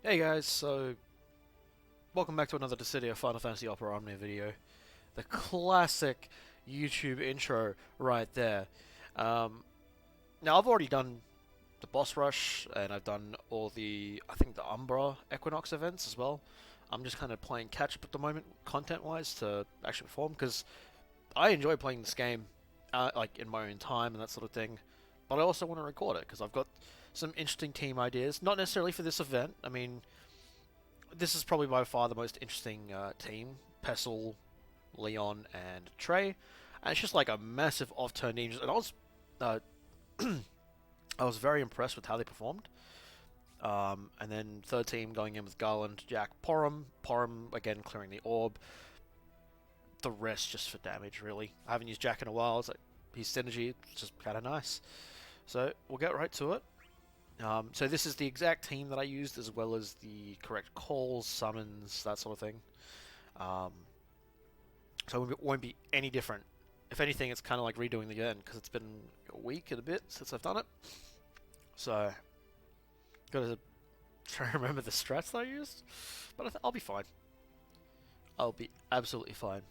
Hey guys, so welcome back to another Dissidia Final Fantasy Opera Omnia video. The classic YouTube intro right there. Um, Now I've already done the boss rush and I've done all I think the Umbra Equinox events as well. I'm just kind of playing catch up at the moment, content-wise, to actually perform because I enjoy playing this game, like in my own time and that sort of thing. But I also want to record it because I've got some interesting team ideas, not necessarily for this event. I mean, this is probably by far the most interesting team. Pestle, Leon, and Trey. And it's just like a massive off-turn team. And uh, I was very impressed with how they performed. And then third team going in with Garland, Jack, Porum. Porum again clearing the orb. The rest just for damage, really. I haven't used Jack in a while. It's like his synergy is just kind of nice. So we'll get right to it. So this is the exact team that I used, as well as the correct calls, summons, that sort of thing. Um, so it won't be any different. If anything, it's kind of like redoing the game, because it's been a week and a bit since I've done it. So, gotta try and remember the strats that I used. But I'll be fine. I'll be absolutely fine.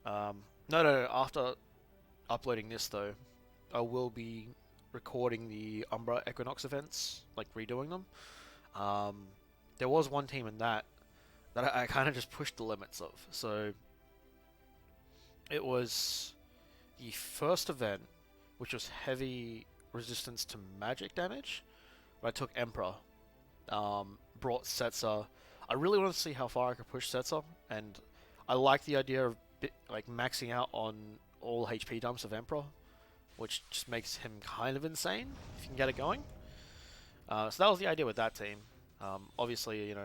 No, after uploading this, though, I will be recording the Umbra Equinox events, like redoing them. Um, there was one team in that I kind of just pushed the limits of. So it was the first event, which was heavy resistance to magic damage. Where I took Emperor, brought Setzer. I really wanted to see how far I could push Setzer, and I like the idea of like maxing out on all HP dumps of Emperor, which just makes him kind of insane if you can get it going. So that was the idea with that team. Obviously,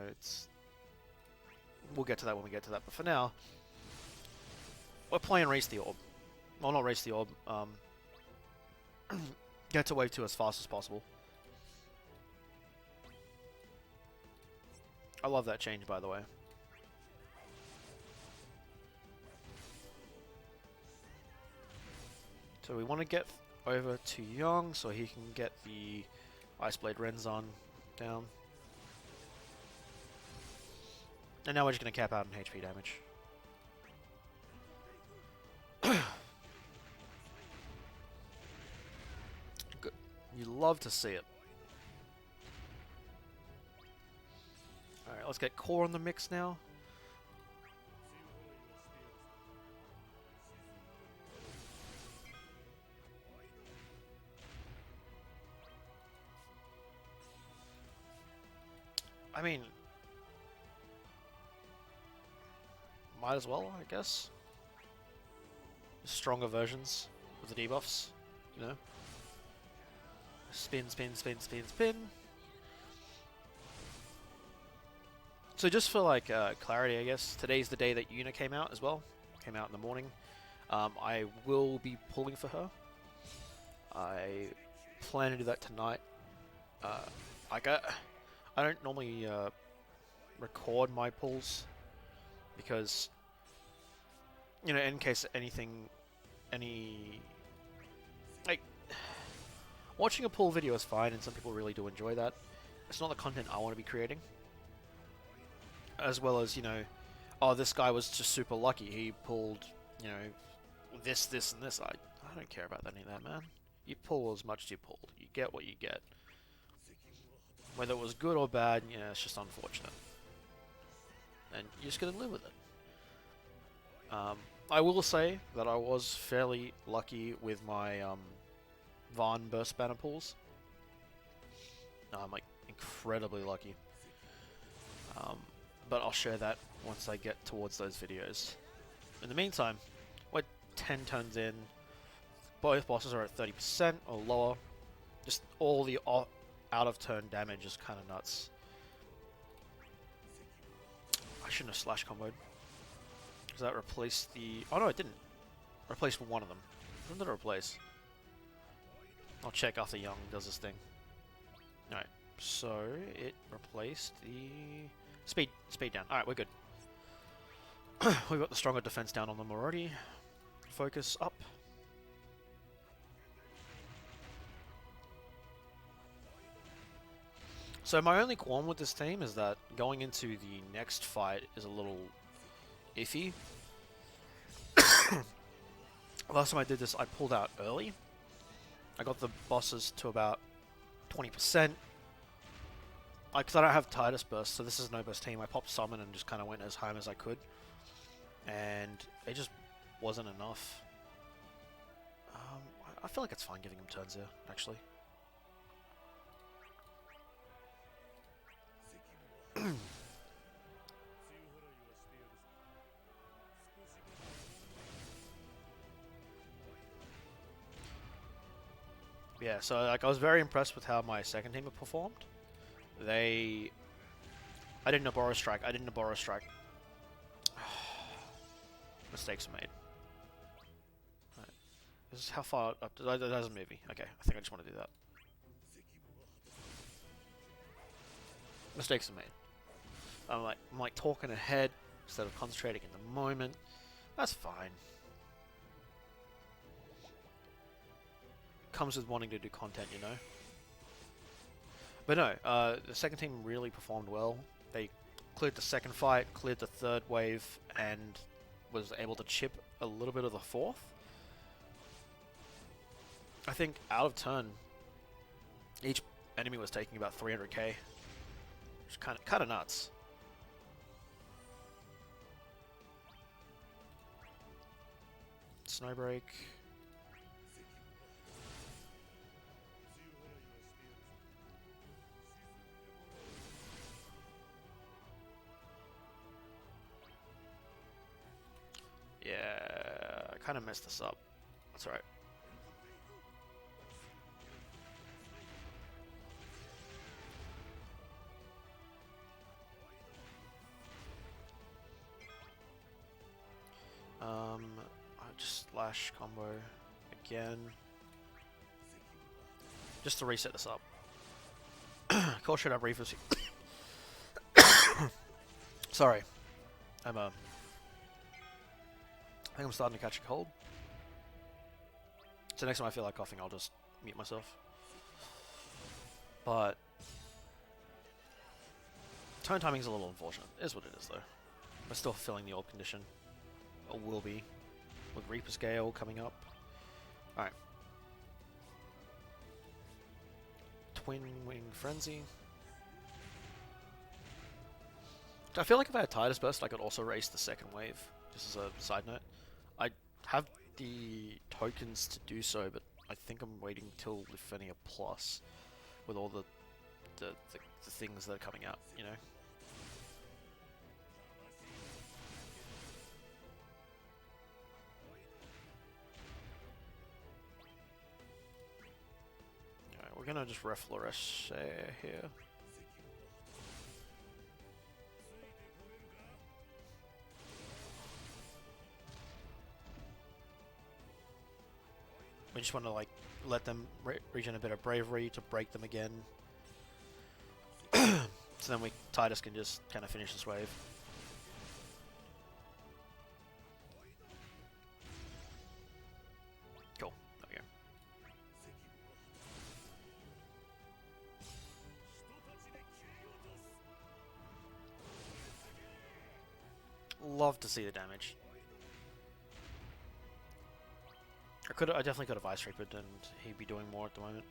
we'll get to that when we get to that. But for now, we're playing Race the Orb. Well, not Race the Orb. Get to Wave 2 as fast as possible. I love that change, by the way. So we want to get over to Young so he can get the Ice Blade Renzon down. And now we're just going to cap out on HP damage. Good. You love to see it. Alright, let's get Core in the mix now. I mean, might as well, I guess. Stronger versions of the debuffs, you know. Spin, spin, spin, spin, spin. So just for like clarity, I guess, today's the day that Yuna came out as well. Came out in the morning. I will be pulling for her. I plan to do that tonight. Like I don't normally record my pulls because, in case like, watching a pull video is fine, and some people really do enjoy that. It's not the content I want to be creating. As well as, oh, this guy was just super lucky. He pulled, this, and this. I don't care about any of that, man. You pull as much as you pulled. You get what you get. Whether it was good or bad, it's just unfortunate. And you're just gonna live with it. I will say that I was fairly lucky with my Vaughn burst banner pulls. I'm like incredibly lucky. But I'll share that once I get towards those videos. In the meantime, we're 10 turns in. Both bosses are at 30% or lower. Just all the out of turn damage is kind of nuts. I shouldn't have slash comboed. Does that replace the... Oh no, it didn't. Replace one of them. When did it replace? I'll check after Young does this thing. Alright, so it replaced the... Speed down. Alright, we're good. We've got the stronger defense down on them already. Focus up. So my only qualm with this team is that going into the next fight is a little iffy. Last time I did this, I pulled out early. I got the bosses to about 20%. Because I don't have Titus Burst, so this is no burst team. I popped Summon and just kind of went as home as I could. And it just wasn't enough. I feel like it's fine giving him turns here, actually. Yeah, so like I was very impressed with how my second team had performed. I didn't Naboro Strike. Mistakes made. Right. This is how far up. That doesn't move me. Okay, I think I just want to do that. Mistakes are made. I'm like talking ahead instead of concentrating in the moment. That's fine. Comes with wanting to do content, you know. But no, the second team really performed well. They cleared the second fight, cleared the third wave, and was able to chip a little bit of the fourth. I think out of turn, each enemy was taking about 300k, which is kind of nuts. Snowbreak. Yeah, I kind of messed this up. That's alright. I just slash combo again. Just to reset this up. Call shit up Reefers. Sorry. I think I'm starting to catch a cold. So next time I feel like coughing, I'll just mute myself. But tone timing is a little unfortunate. It is what it is, though. We're still filling the old condition. Or will be. With Reaper's Gale coming up. Alright. Twin Wing Frenzy. I feel like if I had Titus Burst, I could also race the second wave. Just as a side note. I have the tokens to do so, but I think I'm waiting till Lifenia Plus with all the things that are coming out, you know? Alright, we're gonna just ref Loresh here. We just want to like let them regen a bit of bravery to break them again. So then Titus can just kind of finish this wave. Cool. Okay. Love to see the damage. I definitely could have Ice Reapered and he'd be doing more at the moment.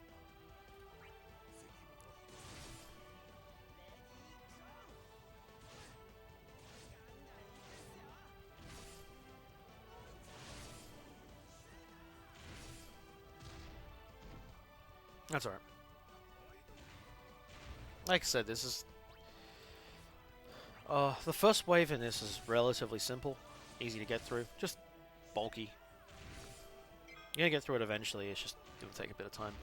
That's alright. Like I said, this is... the first wave in this is relatively simple. Easy to get through. Just bulky. You're gonna get through it eventually, it's just gonna take a bit of time.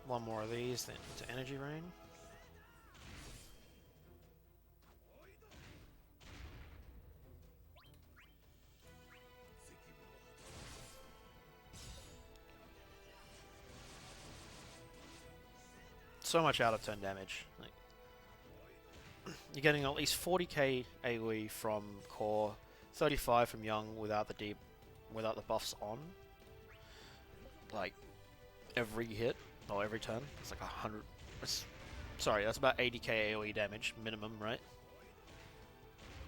One more of these, then into Energy Rain. so much out of turn damage. Like, you're getting at least 40k AoE from core, 35 from young without the buffs on. Like every hit or every turn, it's like 100. Sorry, that's about 80k AoE damage minimum, right?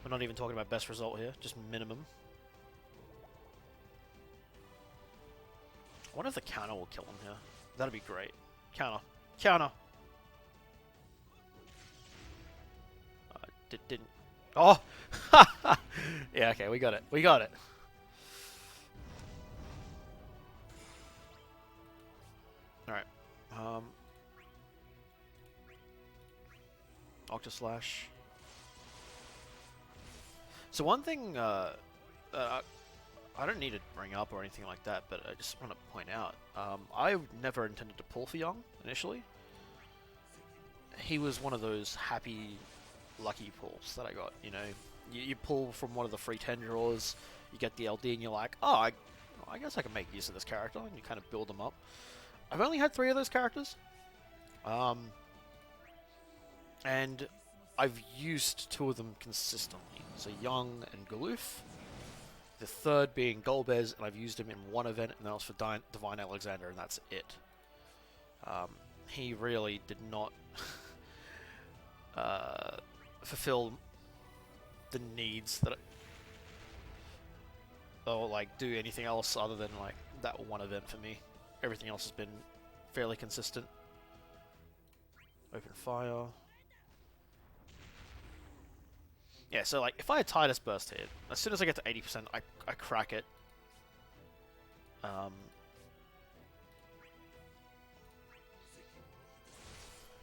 We're not even talking about best result here, just minimum. I wonder if the counter will kill him here. That'd be great. Counter. Counter! Didn't... Oh! Yeah, okay, we got it. We got it. Alright. Octoslash. So one thing I don't need to bring up or anything like that, but I just want to point out, I never intended to pull for Young initially. He was one of those happy, lucky pulls that I got, you know. You pull from one of the free 10 draws, you get the LD and you're like, oh, I guess I can make use of this character, and you kind of build them up. I've only had 3 of those characters. And I've used 2 of them consistently. So Young and Galoof. The third being Golbez, and I've used him in one event, and that was for Divine Alexander, and that's it. He really did not fulfill the needs that, or like do anything else other than like that one event for me. Everything else has been fairly consistent. Open fire. Yeah, so like, if I had Titus Burst here, as soon as I get to 80%, I crack it.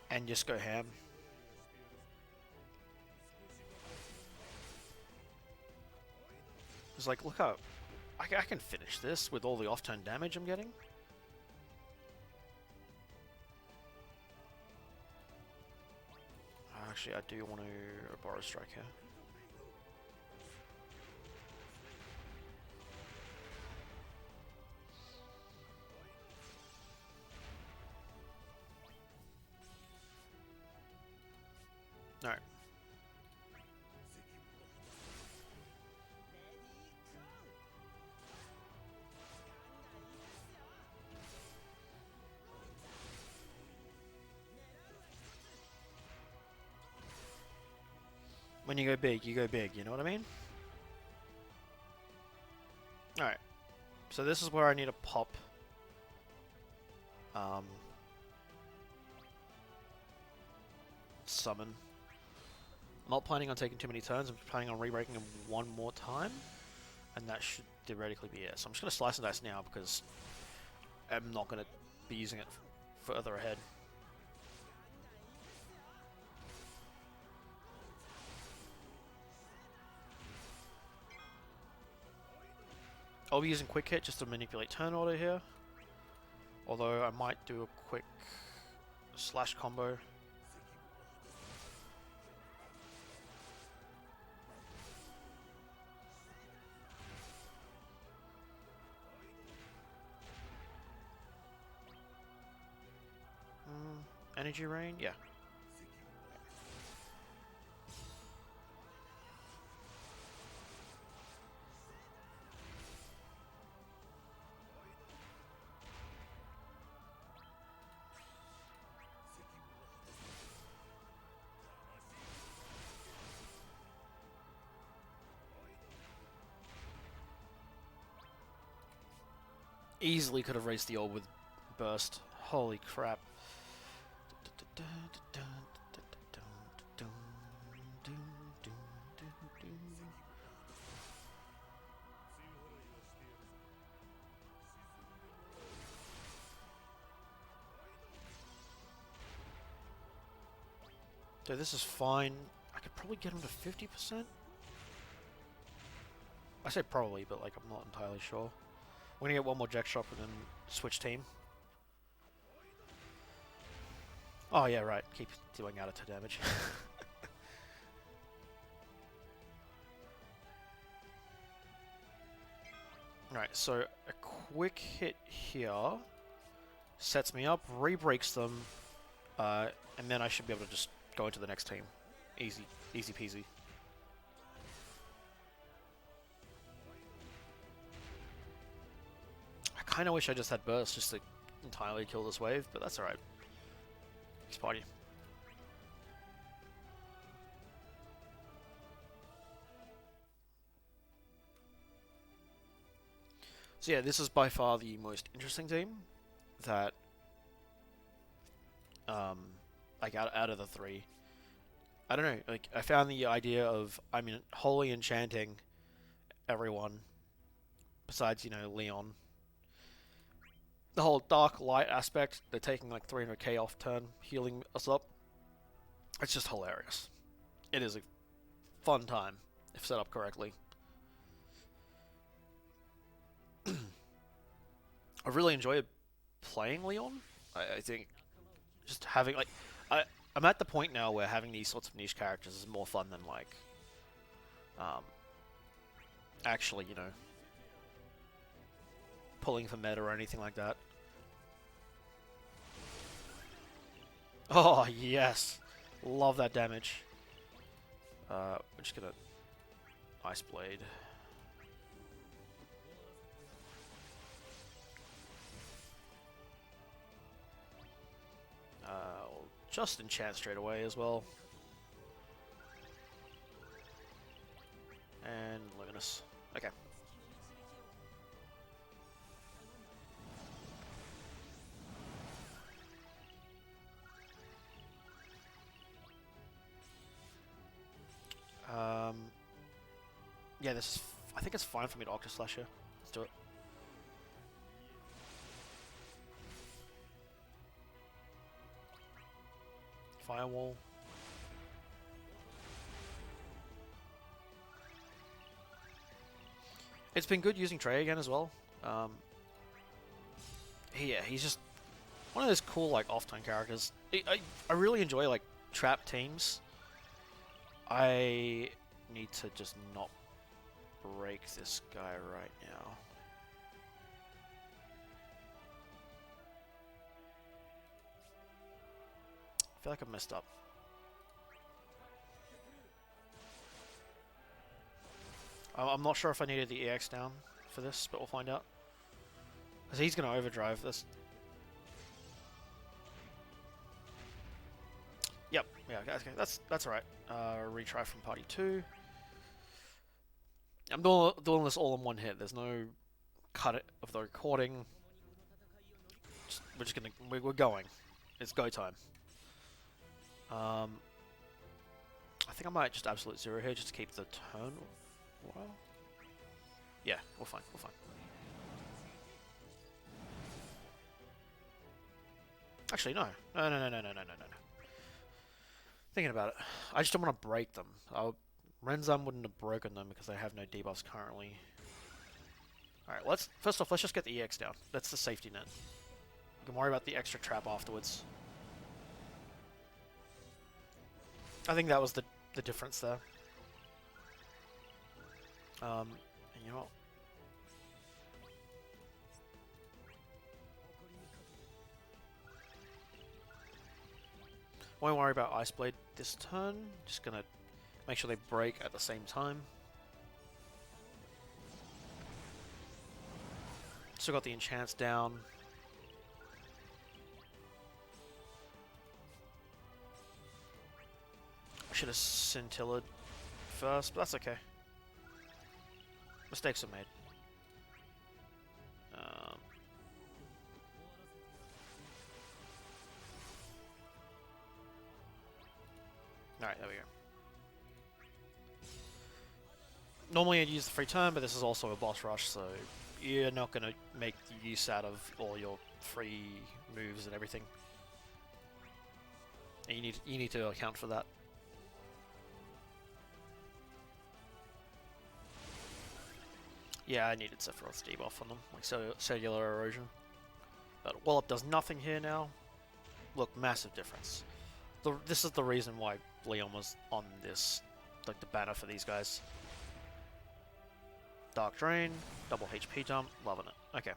And just go ham. It's like, look how... I can finish this with all the off-turn damage I'm getting. Actually, I do want to borrow strike here. Alright. When you go big, you know what I mean? Alright. So this is where I need to pop. Summon. I'm not planning on taking too many turns, I'm planning on re-breaking him one more time. And that should theoretically be it. So I'm just going to slice and dice now because I'm not going to be using it further ahead. I'll be using Quick Hit just to manipulate turn order here. Although I might do a quick slash combo. Energy Rain? Yeah. Easily could have raised the orb with Burst. Holy crap. So this is fine. I could probably get him to 50%. I say probably, but like I'm not entirely sure. We're gonna get one more Jack Shop and then switch team. Oh yeah, right. Keep doing out of 2 damage. Alright, so a quick hit here sets me up, re-breaks them, and then I should be able to just go into the next team. Easy, easy peasy. I kind of wish I just had burst just to entirely kill this wave, but that's alright. Next party. So yeah, this is by far the most interesting team that, like out of the three. I don't know, like I found the idea of, I mean, wholly enchanting everyone besides, you know, Leon. The whole dark light aspect, they're taking like 300k off turn, healing us up. It's just hilarious. It is a fun time if set up correctly. I really enjoy playing Leon. I think just having like, I'm at the point now where having these sorts of niche characters is more fun than like, actually, you know, pulling for meta or anything like that. Oh yes, love that damage. We're just gonna Ice Blade. We'll just enchant straight away as well. And Luminous. Okay. Yeah, this is. I think it's fine for me to Octa Slash here. Let's do it. Firewall. It's been good using Trey again as well. Yeah, he's just one of those cool like off-time characters. I really enjoy like trap teams. I need to just not break this guy right now. I feel like I messed up. I'm not sure if I needed the EX down for this, but we'll find out. Because he's going to overdrive this. Yep, yeah, okay, that's alright. Retry from party 2. I'm doing this all in one hit. There's no cut it of the recording. We're just gonna we're going. It's go time. I think I might just absolute zero here just to keep the turn. Well, yeah, we're fine. We're fine. Actually, no. No. Thinking about it, I just don't want to break them. Renzam wouldn't have broken them because they have no debuffs currently. Alright, first off, let's just get the EX down. That's the safety net. We can worry about the extra trap afterwards. I think that was the difference there. And you know what? Won't worry about Ice Blade this turn. Just gonna make sure they break at the same time. Still got the enchants down. I should have scintillaed first, but that's okay. Mistakes are made. Alright, there we go. Normally I'd use the free turn, but this is also a boss rush, so you're not going to make use out of all your free moves and everything. And you need to account for that. Yeah, I needed Sephiroth's debuff on them, like cellular erosion. But Wallop does nothing here now. Look, massive difference. This is the reason why Leon was on this, like the banner for these guys. Dark Drain, double HP jump, loving it. Okay.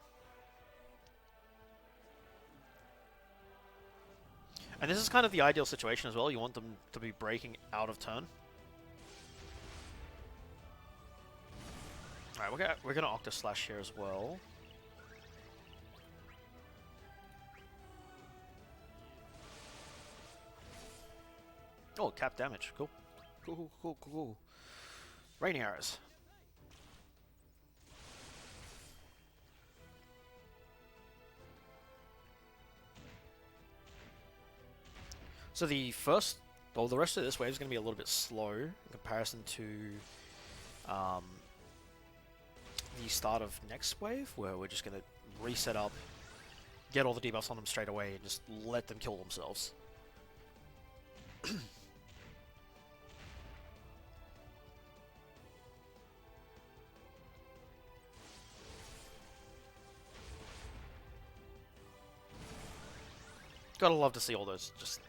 And this is kind of the ideal situation as well. You want them to be breaking out of turn. Alright, we're gonna Octa Slash here as well. Oh, cap damage. Cool. Cool. Raining arrows. So the rest of this wave is going to be a little bit slow in comparison to the start of next wave, where we're just going to reset up, get all the debuffs on them straight away, and just let them kill themselves. Gotta love to see all those just,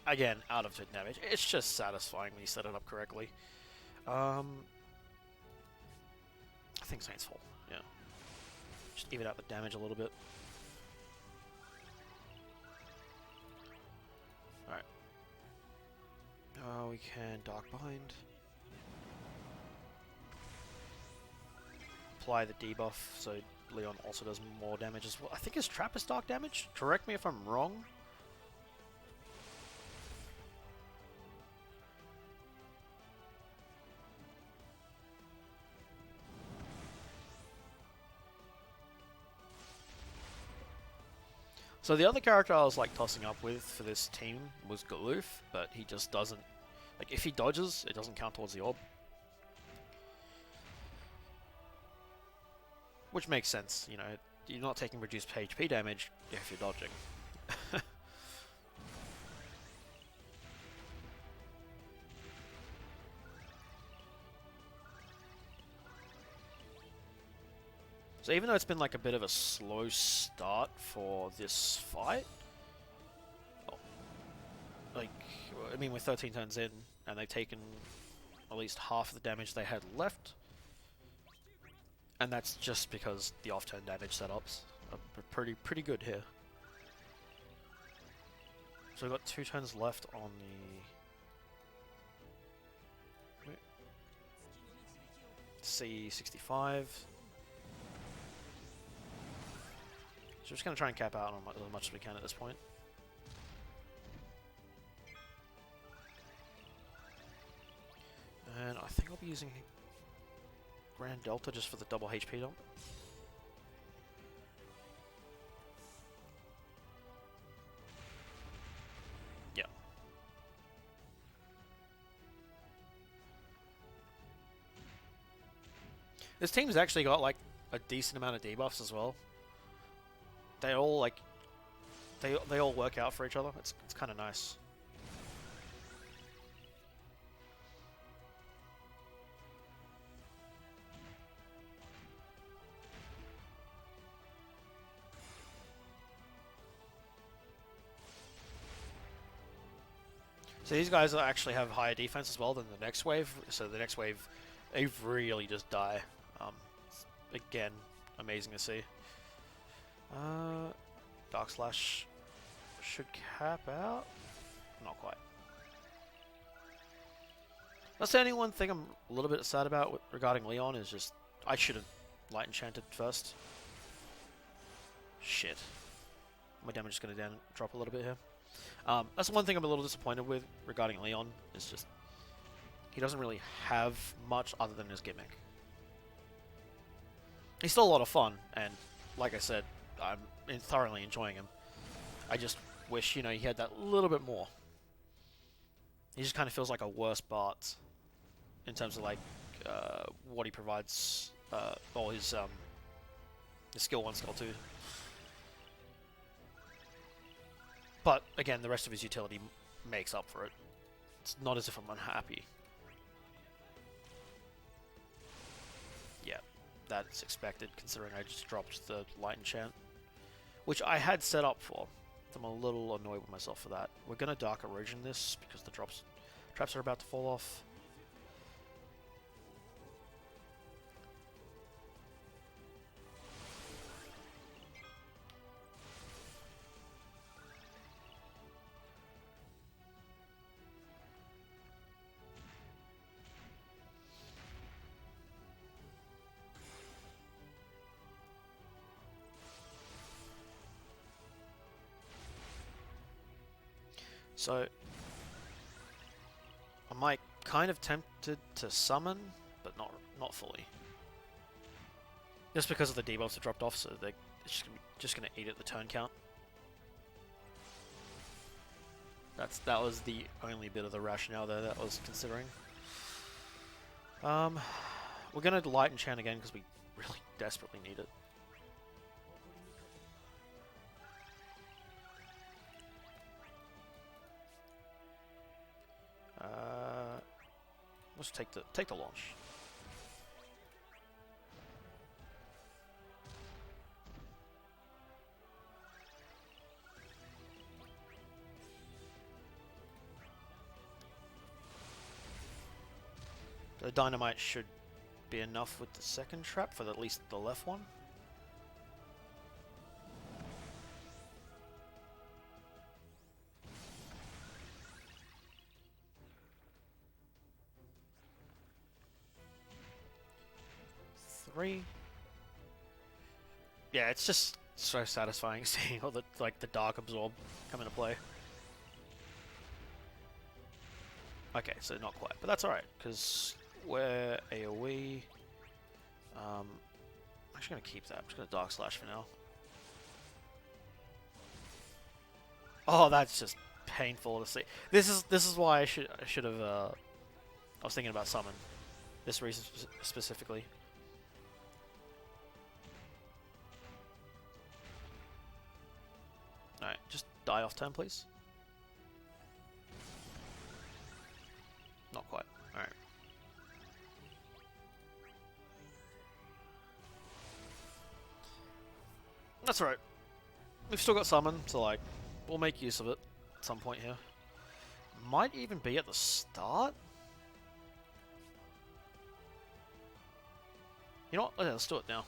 again, out of turn damage. It's just satisfying when you set it up correctly. I think Saint's Fall, yeah. Just even out the damage a little bit. Alright. We can Dark Bind. Apply the debuff, so Leon also does more damage as well. I think his trap is dark damage? Correct me if I'm wrong. So the other character I was like tossing up with for this team was Galoof, but he just doesn't, like if he dodges, it doesn't count towards the orb. Which makes sense, you know, you're not taking reduced HP damage if you're dodging. So even though it's been like a bit of a slow start for this fight, like, I mean, we're 13 turns in, and they've taken at least half of the damage they had left, and that's just because the off-turn damage setups are pretty good here. So we've got 2 turns left on the C65. So we're just going to try and cap out on as much as we can at this point. And I think I'll be using Grand Delta just for the double HP dump. Yeah. This team's actually got like a decent amount of debuffs as well. They all like they all work out for each other. It's kind of nice. So these guys actually have higher defense as well than the next wave. So the next wave, they really just die. Again, amazing to see. Dark Slash should cap out. Not quite. That's the only one thing I'm a little bit sad about regarding Leon is just I should have Light Enchanted first. Shit. My damage is going to drop a little bit here. That's one thing I'm a little disappointed with regarding Leon, is just he doesn't really have much other than his gimmick. He's still a lot of fun, and like I said, I'm thoroughly enjoying him. I just wish, you know, he had that little bit more. He just kind of feels like a worse Bart in terms of like what he provides, or his skill 1, skill 2. But again, the rest of his utility makes up for it. It's not as if I'm unhappy. Yeah, that's expected considering I just dropped the Light Enchant, which I had set up for. I'm a little annoyed with myself for that. We're gonna Dark Erosion this because the traps are about to fall off. So I might kind of tempted to summon, but not fully. Just because of the debuffs that dropped off, so they're just gonna eat at the turn count. That was the only bit of the rationale there that I was considering. We're gonna light enchant again because we really desperately need it. Let's take the launch. The dynamite should be enough with the second trap for at least the left one. Three. Yeah, it's just so satisfying seeing all the the dark absorb come into play. Okay, so not quite, but that's alright, because we're AoE. I'm actually going to keep that. I'm just going to Dark Slash for now. Oh, that's just painful to see. This is why I should have. I was thinking about summon. This reason specifically. All right, just die off turn, please. Not quite. All right. That's right. We've still got summon, so like, we'll make use of it at some point here. Might even be at the start. You know what? Okay, let's do it now.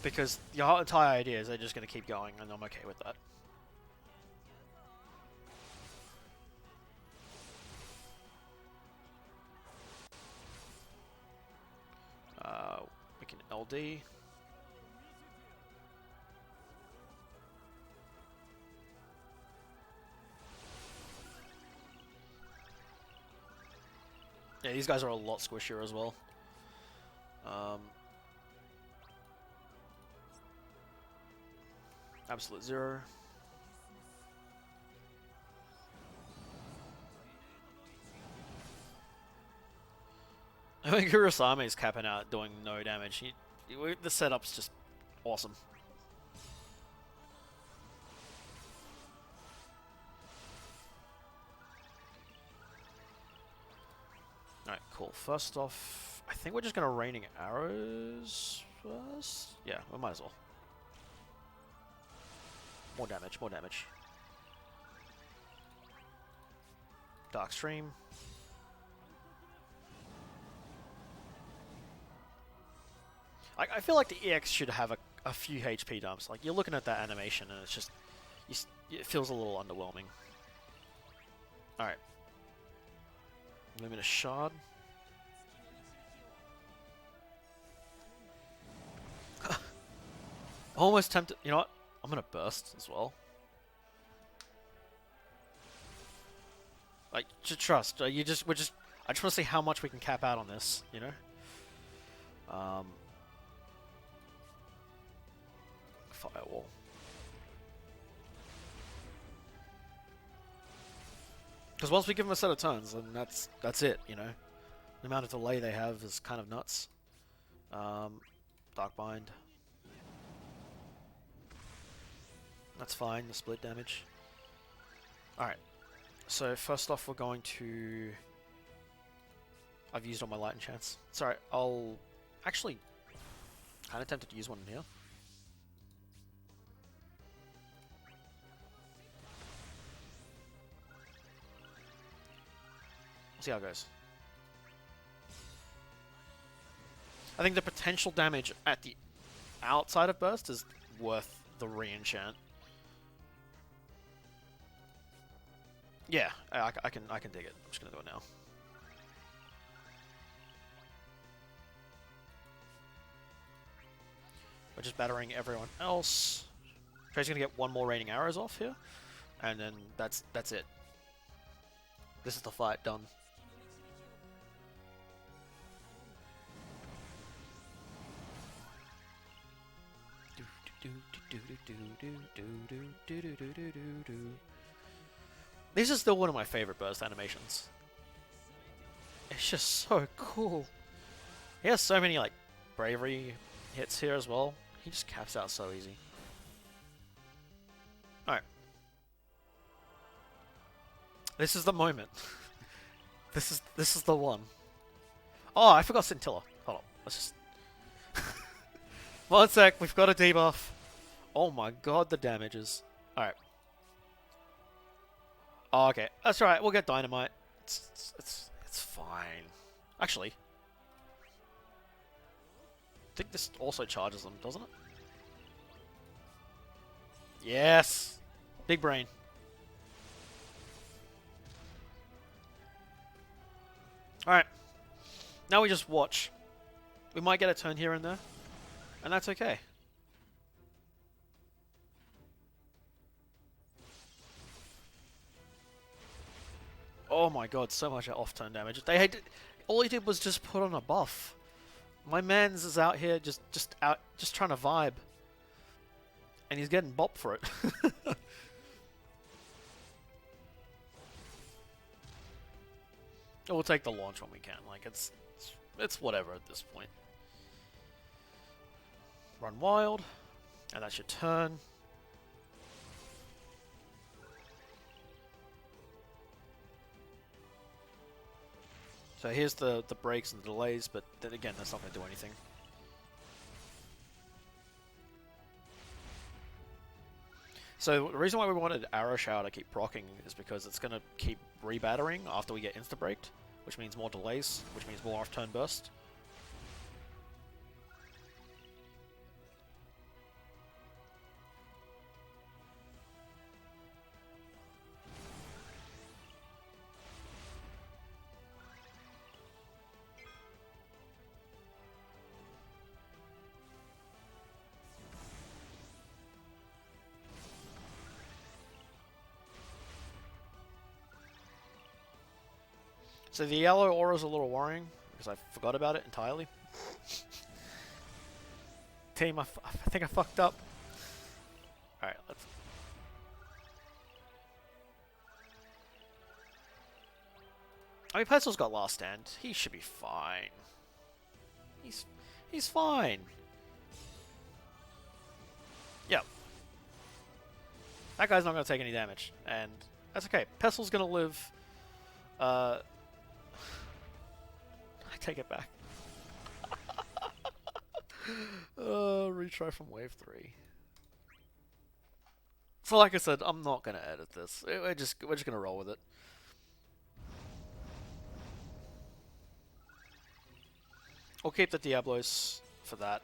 Because the entire idea is they're just going to keep going, and I'm okay with that. We can LD. Yeah, these guys are a lot squishier as well. Absolute zero. I think Kurosame is capping out doing no damage. The setup's just awesome. Alright, cool. First off, I think we're just going to raining arrows first. Yeah, we might as well. More damage, more damage. Dark Stream. I feel like the EX should have a few HP dumps. Like, you're looking at that animation and it's just... it feels a little underwhelming. Alright. Luminous Shard. Almost tempted... You know what? I'm gonna burst as well. Like, just trust. I just want to see how much we can cap out on this, you know? Firewall. Because once we give them a set of turns, then that's it, you know? The amount of delay they have is kind of nuts. Dark Bind. That's fine, the split damage. Alright. So first off we're going to... I've used all my light enchants. Sorry, I'll... Actually, kind of tempted to use one in here. See how it goes. I think the potential damage at the outside of burst is worth the re-enchant. Yeah, I can dig it. I'm just gonna do it now. We're just battering everyone else. Trey's gonna get one more raining arrows off here, and then that's it. This is the fight done. This is still one of my favorite burst animations. It's just so cool. He has so many like bravery hits here as well. He just caps out so easy. Alright. This is the moment. This is the one. Oh, I forgot Scintilla. Hold on. Let's just... One sec, we've got a debuff. Oh my god, the damages. Alright. Oh, okay. That's right, we'll get Dynamite. It's fine. Actually. I think this also charges them, doesn't it? Yes! Big brain. Alright. Now we just watch. We might get a turn here and there. And that's okay. Oh my god, so much off-turn damage. All he did was just put on a buff. My man's is out here just trying to vibe. And he's getting bopped for it. We'll take the launch when we can. Like it's whatever at this point. Run wild, and that's your turn. So here's the breaks and the delays, but then again, that's not going to do anything. So the reason why we wanted Arrow Shower to keep proccing is because it's going to keep rebattering after we get insta-braked, which means more delays, which means more off-turn burst. So the yellow aura is a little worrying, because I forgot about it entirely. Team, I think I fucked up. Alright, let's... I mean, Petzl's got last stand. He should be fine. He's fine. Yeah. That guy's not going to take any damage, and that's okay. Petzl's going to live... I take it back. Retry from wave 3. So like I said, I'm not gonna edit this. We're just gonna roll with it. We'll keep the Diablos for that.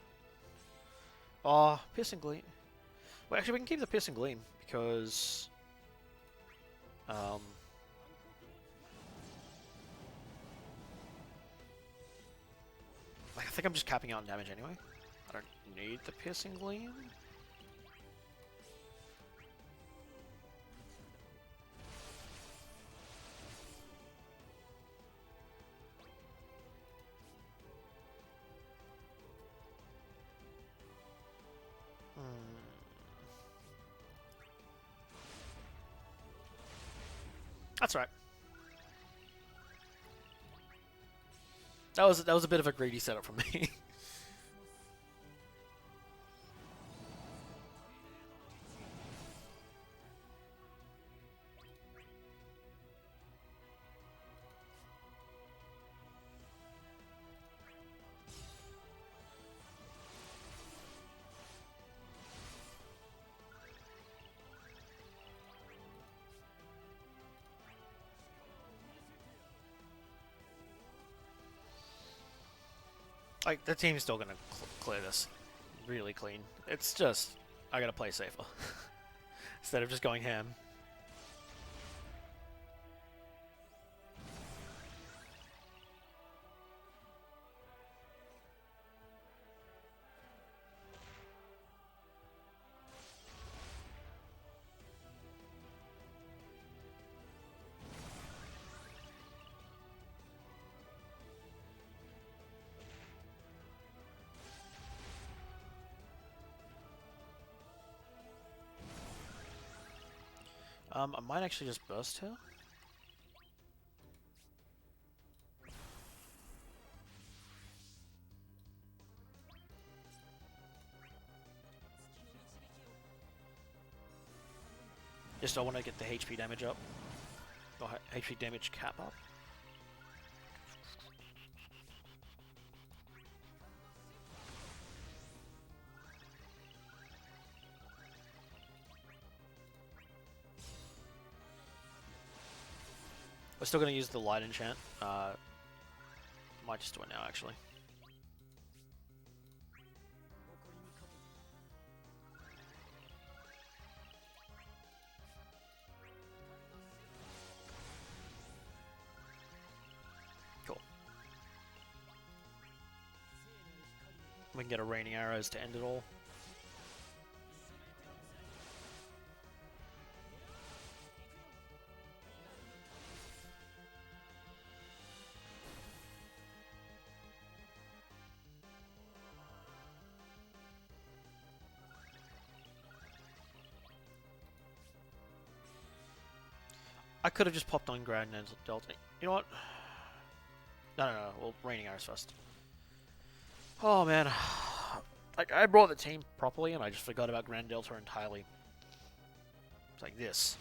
Oh, Piercing Gleam. Well, actually, we can keep the Piercing Gleam because I think I'm just capping out on damage anyway. I don't need the Piercing Gleam. That's right. That was a bit of a greedy setup for me. Like, the team's still gonna clear this really clean. It's just, I gotta play safer. Instead of just going ham. I might actually just burst here. Just I want to get the HP damage up. Or HP damage cap up. We're still going to use the light enchant. Might just do it now, actually. Cool. We can get a raining arrows to end it all. I could have just popped on Grand Delta. You know what? No. Well, raining arrows first. Oh man, I brought the team properly, and I just forgot about Grand Delta entirely. It's like this.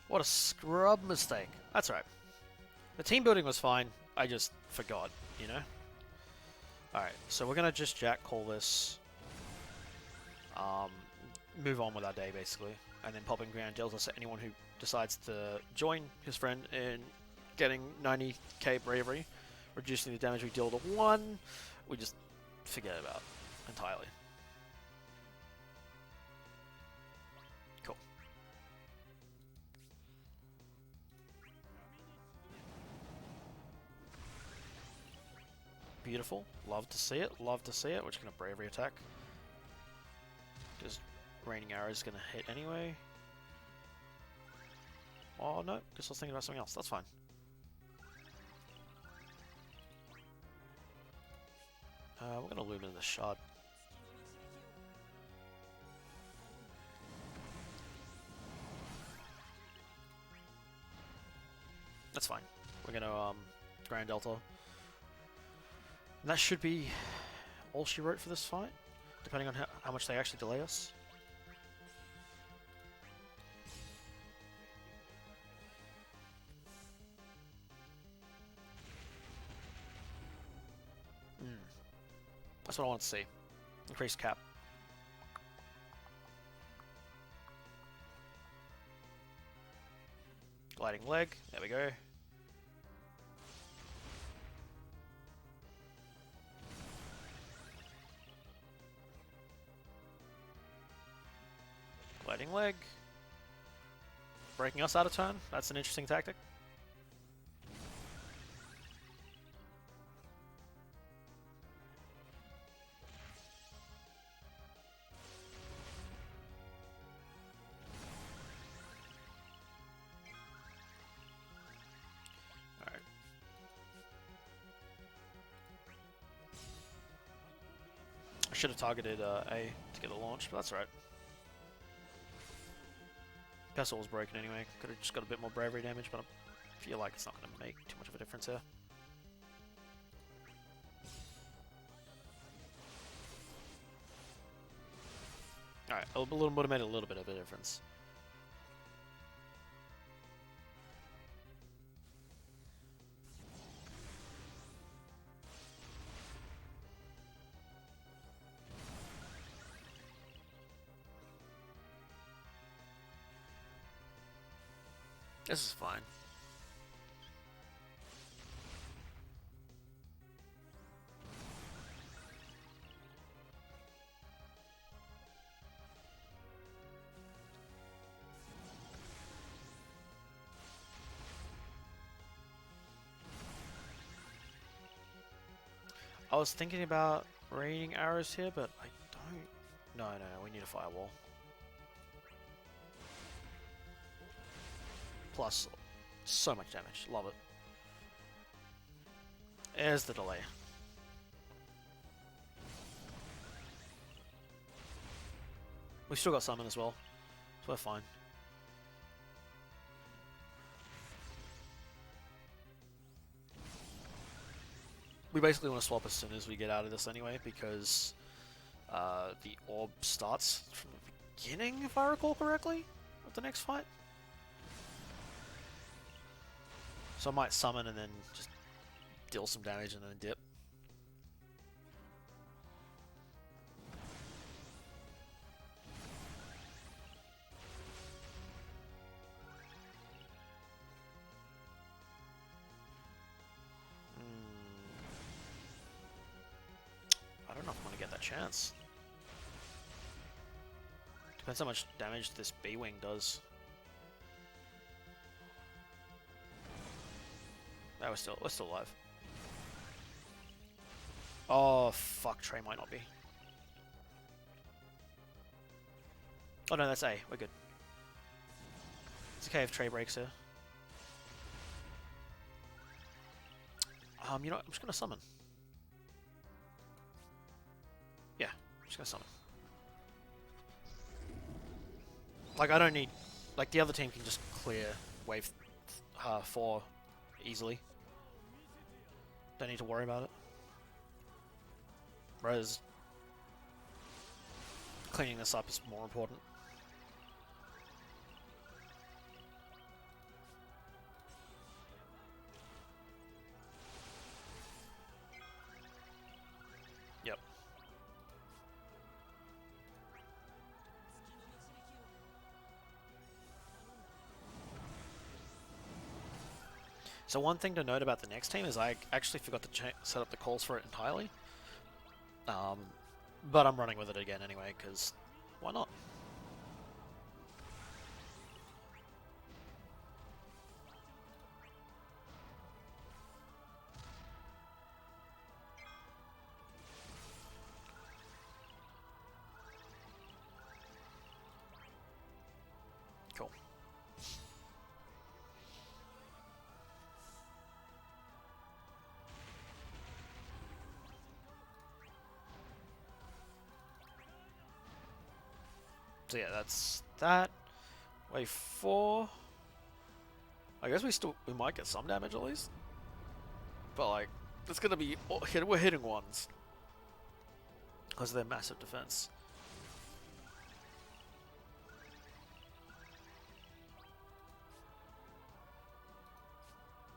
What a scrub mistake. That's right. The team building was fine. I just forgot, you know? Alright, so we're going to just Jack call this. Move on with our day, basically. And then pop in Grand Delta so anyone who decides to join his friend in getting 90k bravery, reducing the damage we deal to 1, we just forget about entirely. Cool. Beautiful. Love to see it. Love to see it. We're just going to bravery attack. Because raining arrow is going to hit anyway. Oh no, guess I was thinking about something else. That's fine. We're going to Lumina the shard. That's fine. We're going to Grand Delta. And that should be all she wrote for this fight, depending on how much they actually delay us. That's what I want to see. Increased cap. Gliding leg. There we go. Gliding leg. Breaking us out of turn. That's an interesting tactic. I should have targeted A to get a launch, but that's alright. Pestle was broken anyway. Could have just got a bit more bravery damage, but I feel like it's not going to make too much of a difference here. Alright, a little would have made a little bit of a difference. This is fine. I was thinking about raining arrows here, but I don't... No, no, no, we need a firewall. Plus, so much damage. Love it. There's the delay. We still got summon as well, so we're fine. We basically want to swap as soon as we get out of this anyway, because the orb starts from the beginning, if I recall correctly, of the next fight. So I might summon and then just deal some damage and then dip. I don't know if I'm going to get that chance. Depends how much damage this B-Wing does. No, we're still alive. Oh, fuck, Trey might not be. Oh no, that's A, we're good. It's okay if Trey breaks here. You know what, I'm just gonna summon. Yeah, I'm just gonna summon. Like, I don't need... Like, the other team can just clear wave 4 easily. Don't need to worry about it. Whereas cleaning this up is more important. Yep. So one thing to note about the next team is I actually forgot to set up the calls for it entirely. But I'm running with it again anyway, because why not? Cool. So yeah, that's that. Wave 4. I guess we might get some damage at least. But like, it's gonna be we're hitting ones because of their massive defense.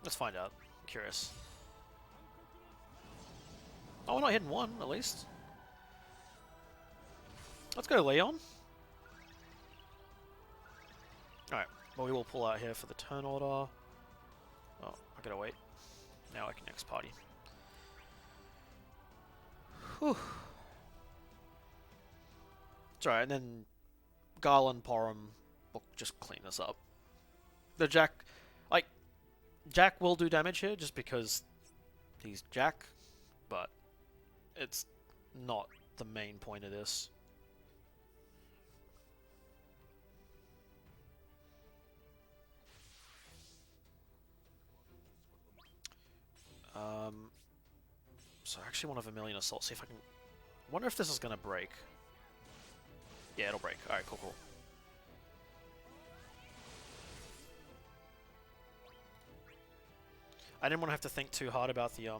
Let's find out. I'm curious. Oh, we're not hitting one at least. Let's go, Leon. Alright, well, we will pull out here for the turn order. Oh, I gotta wait. Now I can next party. Whew. It's alright, and then Garland, Porum will just clean this up. The Jack... Like, Jack will do damage here just because he's Jack, but it's not the main point of this. So I actually want a Vermilion Assault, see if I can... I wonder if this is going to break. Yeah, it'll break. Alright, cool, cool. I didn't want to have to think too hard about the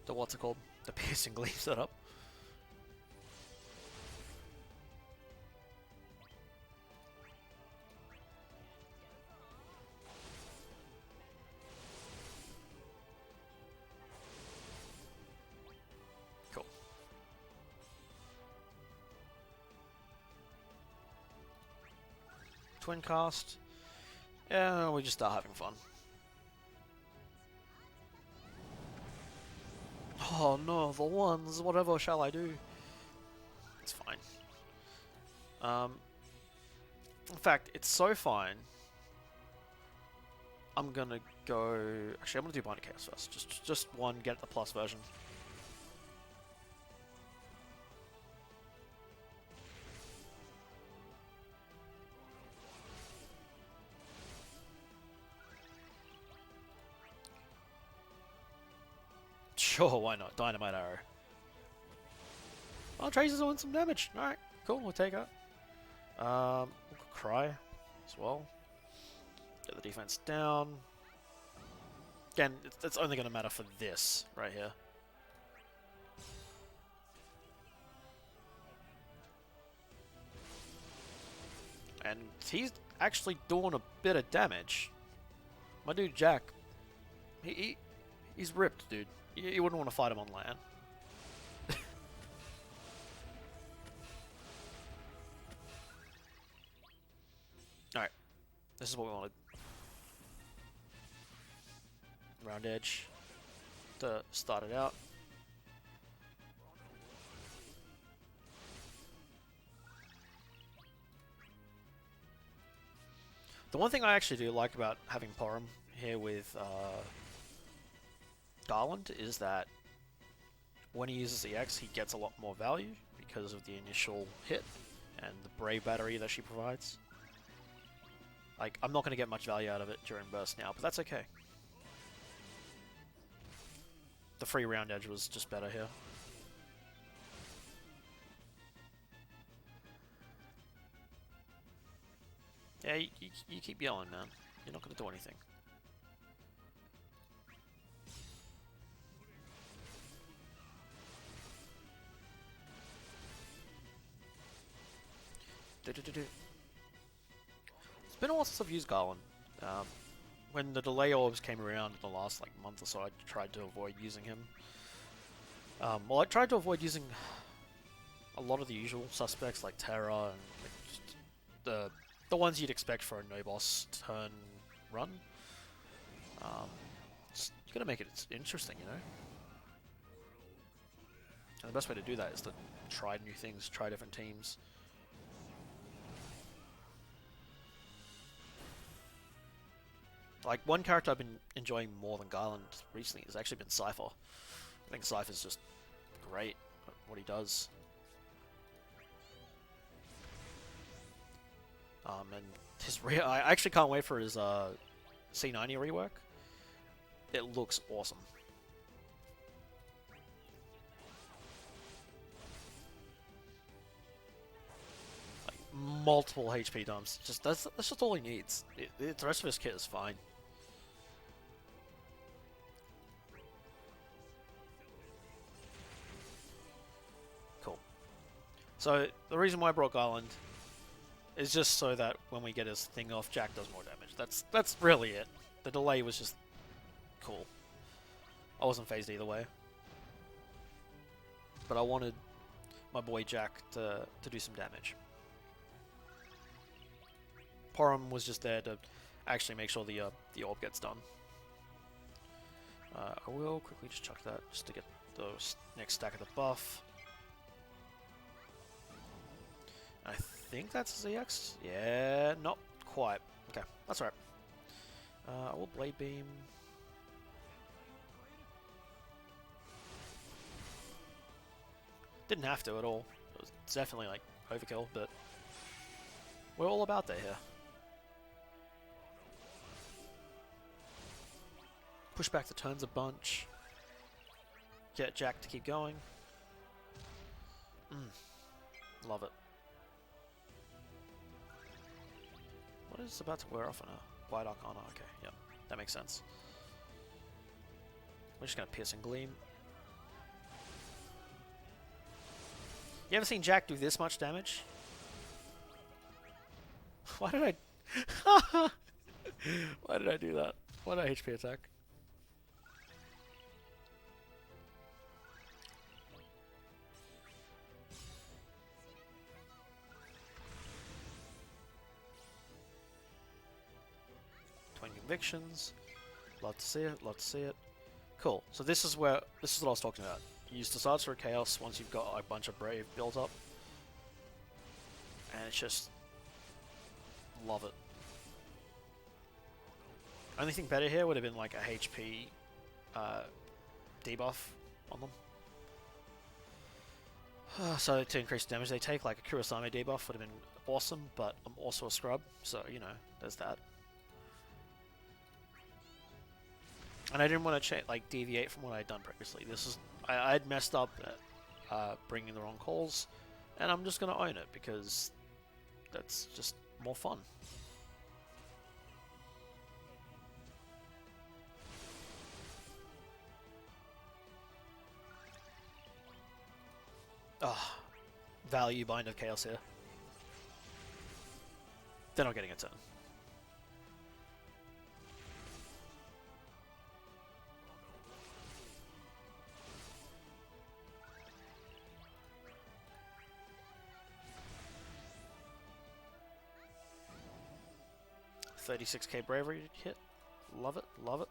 what's it called? The piercing gleam setup. Cool. Twin cast. Yeah, we just start having fun. Oh no, the ones, whatever shall I do? It's fine. In fact, it's so fine. I'm gonna go. Actually, I'm gonna do Bind of Chaos first. Just one, get the plus version. Sure, why not? Dynamite Arrow. Oh, Tracer's doing some damage. Alright, cool, we'll take it. We'll Cry as well. Get the defense down. Again, it's only going to matter for this right here. And he's actually doing a bit of damage. My dude Jack, he's ripped, dude. You wouldn't want to fight him on land. Alright, this is what we wanted. Round edge to start it out. The one thing I actually do like about having Porum here with Garland is that when he uses EX, he gets a lot more value because of the initial hit and the Brave Battery that she provides. Like, I'm not going to get much value out of it during Burst now, but that's okay. The free round edge was just better here. Yeah, you keep yelling, man. You're not going to do anything. It's been a while since I've used Garland. When the delay orbs came around in the last like month or so, I tried to avoid using him. Well, I tried to avoid using a lot of the usual suspects like Terra and like, just the ones you'd expect for a no boss turn run. You gotta make it interesting, you know. And the best way to do that is to try new things, try different teams. Like, one character I've been enjoying more than Garland recently has actually been Cypher. I think Cypher's just great at what he does. And his I actually can't wait for his C90 rework. It looks awesome. Like, multiple HP dumps. Just that's just all he needs. The rest of his kit is fine. Cool. So the reason why I brought Garland is just so that when we get his thing off, Jack does more damage. That's really it. The delay was just cool. I wasn't phased either way. But I wanted my boy Jack to do some damage. Porum was just there to actually make sure the orb gets done. I will quickly just chuck that just to get the next stack of the buff. I think that's ZX. Yeah, not quite. Okay, that's alright. I will Blade Beam. Didn't have to at all. It was definitely like overkill, but we're all about that here. Push back the turns a bunch. Get Jack to keep going. Love it. What is about to wear off on a White Arcana? Okay, yep, that makes sense. We're just gonna Piercing Gleam. You ever seen Jack do this much damage? Why did I... Why did I do that? Why did I HP attack? Convictions. Love to see it, love to see it. Cool. So this is what I was talking about. You use Disaster or Chaos once you've got a bunch of Brave built up. And it's just love it. Only thing better here would have been like a HP debuff on them. So to increase damage they take, like a Kurosame debuff would have been awesome, but I'm also a scrub, so you know, there's that. And I didn't want to like deviate from what I'd done previously. This is I'd messed up at bringing the wrong calls, and I'm just gonna own it because that's just more fun. Oh, value Bind of Chaos here. They're not getting a turn. $36k bravery hit. Love it, love it.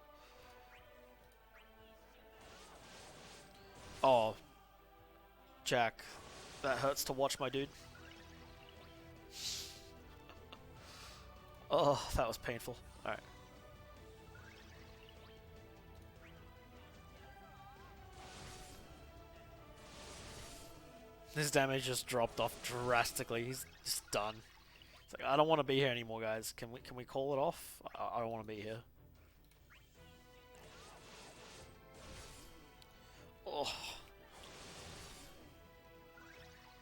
Oh, Jack, that hurts to watch, my dude. Oh, that was painful. Alright. His damage just dropped off drastically. He's just done. It's like, I don't want to be here anymore, guys. Can we call it off? I don't want to be here. Oh.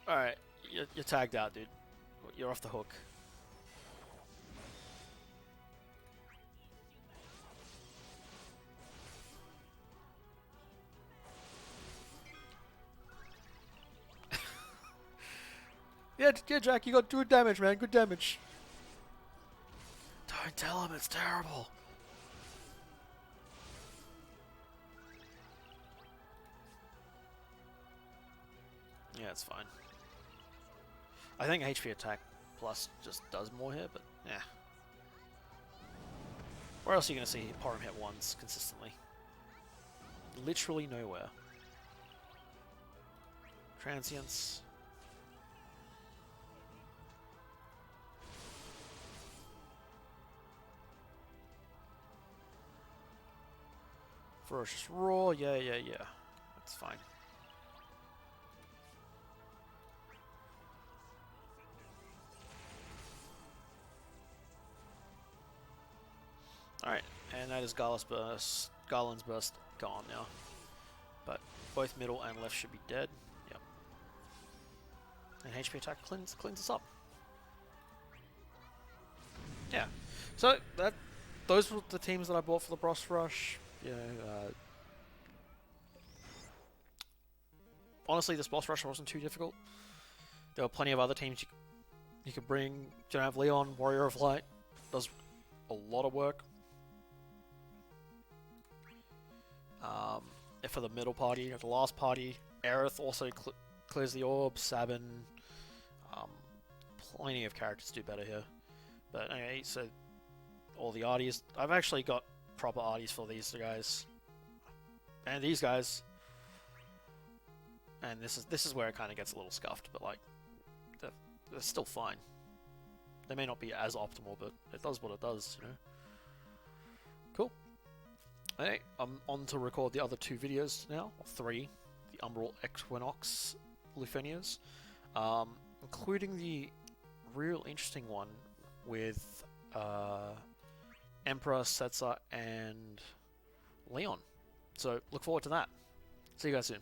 Alright, you're tagged out, dude. You're off the hook. Yeah, Jack, you got good damage, man. Good damage. Don't tell him, it's terrible. Yeah, it's fine. I think HP attack plus just does more here, but yeah. Where else are you going to see Porum hit ones consistently? Literally nowhere. Transience. Ferocious Roar, yeah. That's fine. Alright, and that is Garland's Burst gone now. But both middle and left should be dead. Yep. And HP attack cleans us up. Yeah. So those were the teams that I bought for the boss rush. You know, honestly, this boss rush wasn't too difficult. There were plenty of other teams you could bring. You don't have Leon, Warrior of Light, does a lot of work. If for the middle party, the last party, Aerith also clears the orb, Sabin. Plenty of characters do better here. But anyway, so all the arties. I've actually got proper arties for these guys. And these guys. And this is where it kind of gets a little scuffed, but like, they're still fine. They may not be as optimal, but it does what it does, you know. Cool. Hey, I'm on to record the other two videos now, or three. The Umbral Equinox Lufenias, including the real interesting one with Emperor, Setzer, and Leon. So look forward to that. See you guys soon.